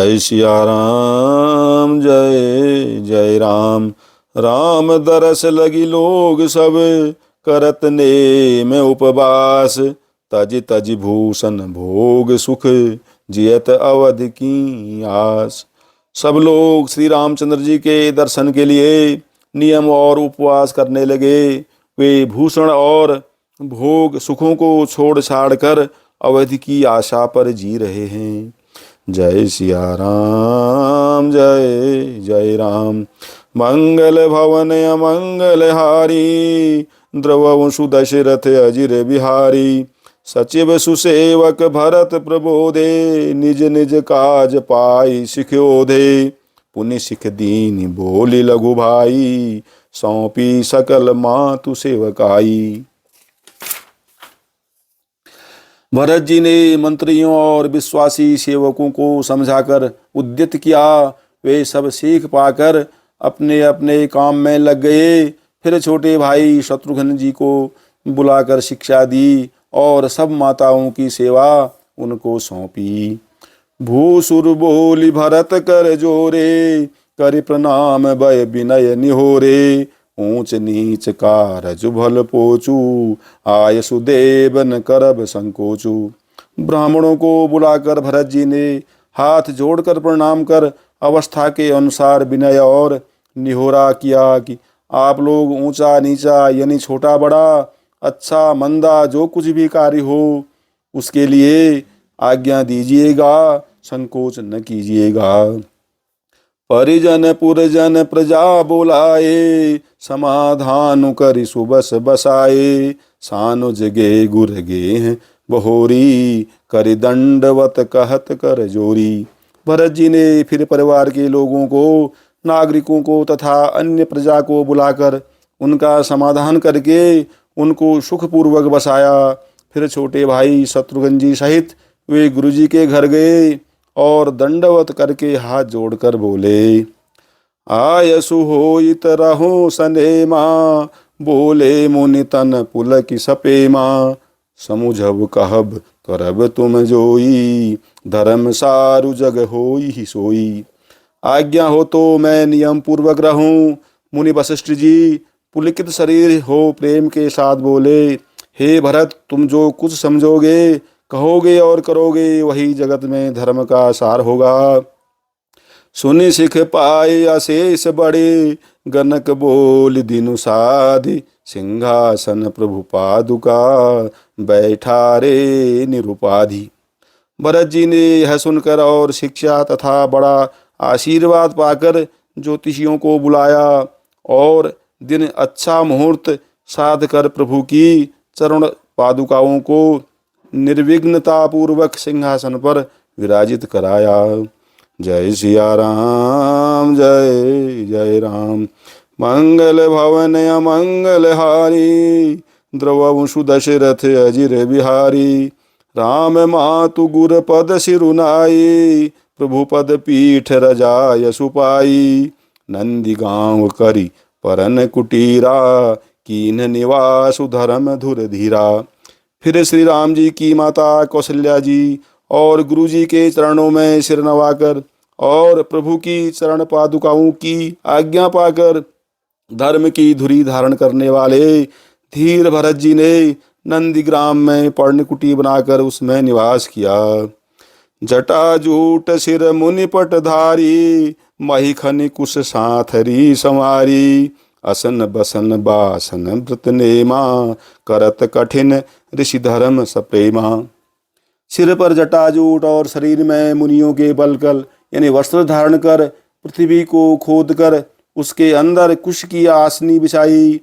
जय सिया राम, जय जय राम। राम दरस लगी लोग सब, करत ने में उपवास। तज तज भूषण भोग सुख, जियत अवध की आस। सब लोग श्री रामचंद्र जी के दर्शन के लिए नियम और उपवास करने लगे। वे भूषण और भोग सुखों को छोड़ छाड़ कर अवधि की आशा पर जी रहे हैं। जय सिया राम, जय जय राम। मंगल भवन अमंगल हारी, द्रवंशु दशरथ अजिर बिहारी। सचिव सुसेवक भरत प्रबोधे, निज निज काज पाई सिख्योधे। पुनि सिख दीन बोली लघु भाई, सौंपी सकल मातु सेवकाई। भरत जी ने मंत्रियों और विश्वासी सेवकों को समझाकर उद्यत किया। वे सब सीख पाकर अपने अपने काम में लग गए। फिर छोटे भाई शत्रुघ्न जी को बुलाकर शिक्षा दी और सब माताओं की सेवा उनको सौंपी। भूसुर बोली भरत कर जोरे, कर प्रणाम भय विनय निहोरे। ऊंच नीच कारज भल पोचू, आय सुदेव न करब संकोचू। ब्राह्मणों को बुलाकर भरत जी ने हाथ जोड़कर प्रणाम कर अवस्था के अनुसार विनय और निहोरा किया कि आप लोग ऊंचा नीचा यानी छोटा बड़ा, अच्छा मंदा जो कुछ भी कार्य हो उसके लिए आज्ञा दीजिएगा, संकोच न कीजिएगा। परिजन पुरजन प्रजा बोलाए, समाधान करि सुबस बसाए। सानु जगे गुर गे बहोरी, करि दंडवत कहत कर जोरी। भरत जी ने फिर परिवार के लोगों को, नागरिकों को तथा अन्य प्रजा को बुलाकर उनका समाधान करके उनको सुखपूर्वक बसाया। फिर छोटे भाई शत्रुघ्न जी सहित वे गुरुजी के घर गए और दंडवत करके हाथ जोड़कर बोले, आयसु होइत रहो सनेमा। बोले मुनि तन पुलक सपेमा। समुझब कहब करब तुम जोई, धर्म सारु जग होई ही सोई। आज्ञा हो तो मैं नियम पूर्वक रहूं। मुनि वशिष्ठ जी पुलकित शरीर हो प्रेम के साथ बोले, हे भरत, तुम जो कुछ समझोगे कहोगे और करोगे वही जगत में धर्म का सार होगा। सुनि सिख पाए अशेष बड़े, गनक बोल दिनु साधि। सिंहासन प्रभु पादुका, बैठा रे निरुपाधि। भरत जी ने यह सुनकर और शिक्षा तथा बड़ा आशीर्वाद पाकर ज्योतिषियों को बुलाया और दिन अच्छा मुहूर्त साध कर प्रभु की चरण पादुकाओं को निर्विघ्नता पूर्वक सिंहासन पर विराजित कराया। जय सिया राम, जय जय राम। मंगल भवन अमंगल हारी, द्रवंशु दशरथ अजिर बिहारी। राम मातु गुर पद सिरुनाई, प्रभु पद पीठ रजाय सुपाई। नंदी गांव करी परन कुटीरा, कीन निवासु धर्म धुर धीरा। फिर श्री राम जी की माता कौशल्या जी और गुरु जी के चरणों में सिर नवाकर और प्रभु की चरण पादुकाओं की आज्ञा पाकर धर्म की धुरी धारण करने वाले धीर भरत जी ने नंदीग्राम में पर्णकुटी बनाकर उसमें निवास किया। जटाजूट सिर मुनिपट धारी, महिखनि कुश साथरी संवारी। असन बसन बासन व्रत नेमा, करत कठिन ऋषि धर्म सप्रेमा। सिर पर जटाजूट और शरीर में मुनियों के बलकल यानी वस्त्र धारण कर पृथ्वी को खोद कर उसके अंदर कुश की आसनी बिछाई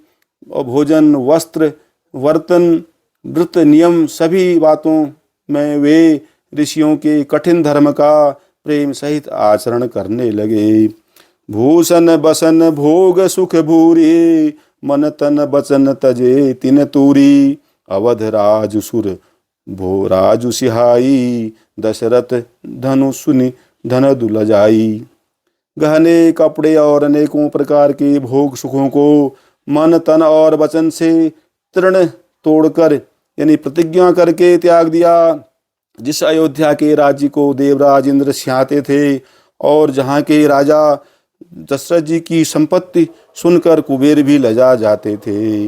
और भोजन वस्त्र वर्तन व्रत नियम सभी बातों में वे ऋषियों के कठिन धर्म का प्रेम सहित आचरण करने लगे। भूषण बसन भोग सुख भूरी, मन तन बचन तजे तिन तूरी। अवध राजु सुर भो राजु सिहाई, दशरथ धनु सुनि धन दुलजाई। गहने कपड़े और अनेकों प्रकार के भोग सुखों को मन तन और वचन से तृण तोड़कर यानी प्रतिज्ञा करके त्याग दिया। जिस अयोध्या के राज्य को देवराज इंद्र स्याते थे और जहाँ के राजा दशरथ जी की संपत्ति सुनकर कुबेर भी लजा जाते थे।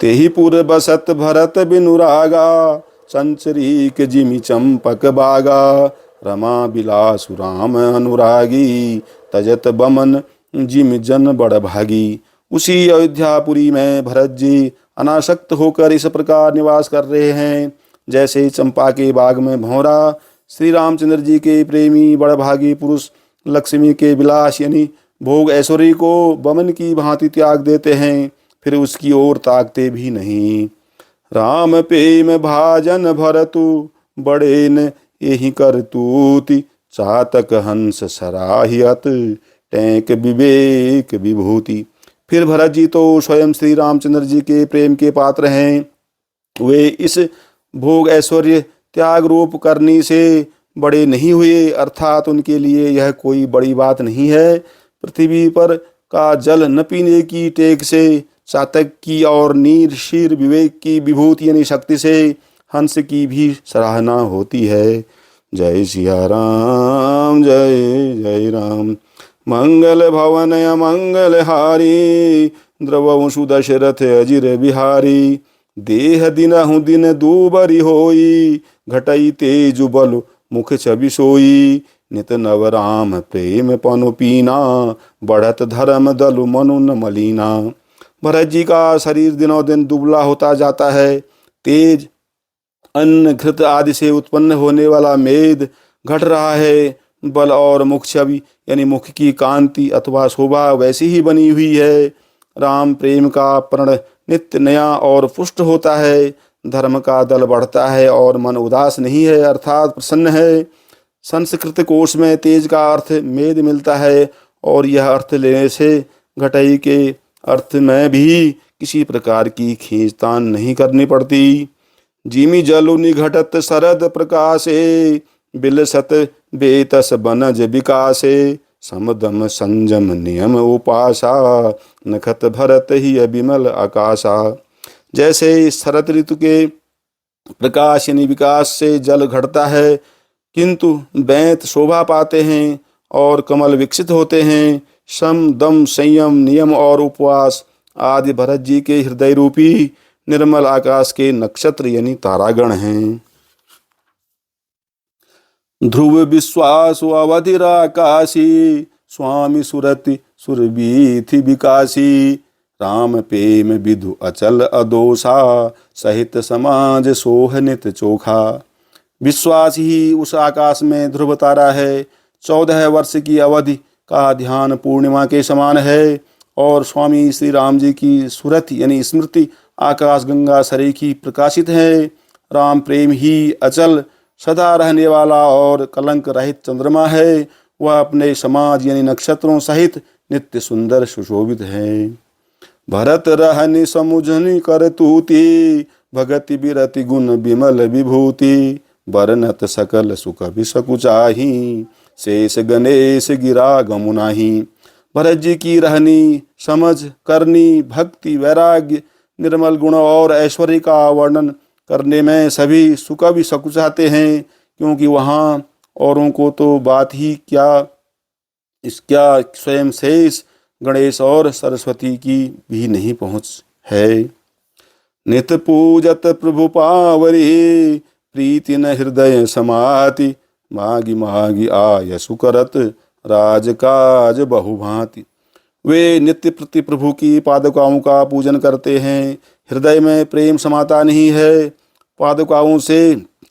तेहि पुर बसत भरत बिनु रागा, चंचरीक जिमि चंपक बागा, रमा बिलासु राम अनुरागी, तजत बमन जिम जन बड़ भागी। उसी अयोध्यापुरी में भरत जी अनासक्त होकर इस प्रकार निवास कर रहे हैं जैसे चंपा के बाग में भौरा श्री रामचंद्र जी के प्रेमी बड़भागी पुरुष लक्ष्मी के विलास यानी भोग ऐश्वर्य को बमन की भांति त्याग देते हैं, फिर उसकी ओर ताकते भी नहीं। राम प्रेम भाजन भरतु, बड़ेन यही कर तूति, चातक हंस सराहियत, टैंक विवेक विभूति। फिर भरत जी तो स्वयं श्री रामचंद्र जी के प्रेम के पात्र हैं। वे इस भोग ऐश्वर्य त्याग रूप करनी से बड़े नहीं हुए, अर्थात उनके लिए यह कोई बड़ी बात नहीं है। पृथ्वी पर का जल न पीने की टेक से, चातक की और नीर शीर विवेक की विभूति यानी शक्ति से हंस की भी सराहना होती है। जय सिया राम, जय जय राम। मंगल भवन अमंगल हारी, द्रवंशु दशरथ अजिर बिहारी। देह दिनहु दिन दूबरी होई, घटई तेजु बल मुख छवि सोई। नित नव राम प्रेम पनु पीना, बढ़त धर्म दलु मनु न मलीना। भरत जी का शरीर दिनों दिन दुबला होता जाता है। तेज अन्न घृत आदि से उत्पन्न होने वाला मेद घट रहा है। बल और मुख छवि यानी मुख की कांति अथवा शोभा वैसी ही बनी हुई है। राम प्रेम का प्रण नित्य नया और पुष्ट होता है। धर्म का दल बढ़ता है और मन उदास नहीं है अर्थात प्रसन्न है। संस्कृत कोश में तेज का अर्थ मेद मिलता है और यह अर्थ लेने से घटई के अर्थ में भी किसी प्रकार की खींचतान नहीं करनी पड़ती। जिमि जलु निघटत शरद प्रकाशे, बिलसत बेतस बनज विकासे। समदम संजम नियम उपासा, नखत भरत ही अबिमल आकाशा। जैसे शरद ऋतु के प्रकाश यानी विकास से जल घटता है, किंतु बैंत शोभा पाते हैं और कमल विकसित होते हैं। सम दम संयम नियम और उपवास आदि भरत जी के हृदय रूपी निर्मल आकाश के नक्षत्र यानी तारागण हैं। ध्रुव विश्वासु अवधिराकाशी, स्वामी सुरति सुरबीथि विकासी। राम प्रेम विधु अचल अदोषा, सहित समाज सोह नित चोखा। विश्वास ही उस आकाश में ध्रुव तारा है। 14 वर्ष की अवधि का ध्यान पूर्णिमा के समान है और स्वामी श्री राम जी की सुरति यानी स्मृति आकाश गंगा सरीखी प्रकाशित है। राम प्रेम ही अचल सदा रहने वाला और कलंक रहित चंद्रमा है। वह अपने समाज यानी नक्षत्रों सहित नित्य सुंदर सुशोभित है। भरत रहनि समुझनि कर तूति, भगति बिरति गुण विमल विभूति। बरनत सकल सुख विसकुचाही, शेष गणेश गिरा गमुनाही। भरत जी की रहनी समझ करनी भक्ति वैराग्य निर्मल गुण और ऐश्वर्य का वर्णन करने में सभी सुख भी सकुचाते हैं, क्योंकि वहाँ औरों को तो बात ही क्या स्वयं शेष गणेश और सरस्वती की भी नहीं पहुँच है। नित पूजत प्रभु पावरी, प्रीति न हृदय समाति। मागी मागी आय सुकरत, राजकाज बहुभांति। वे नित्य प्रति प्रभु की पादुकाओं का पूजन करते हैं। हृदय में प्रेम समाता नहीं है। पादुकाओं से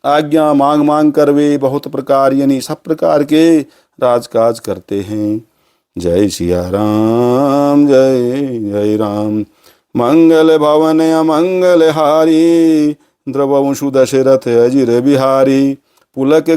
आज्ञा मांग मांग कर वे बहुत प्रकार यानी सब प्रकार के राजकाज करते हैं। जय सिया राम, जय जय राम। मंगल भवन अमंगल हारी, द्रवंशु दशरथ अजिर बिहारी। पुलक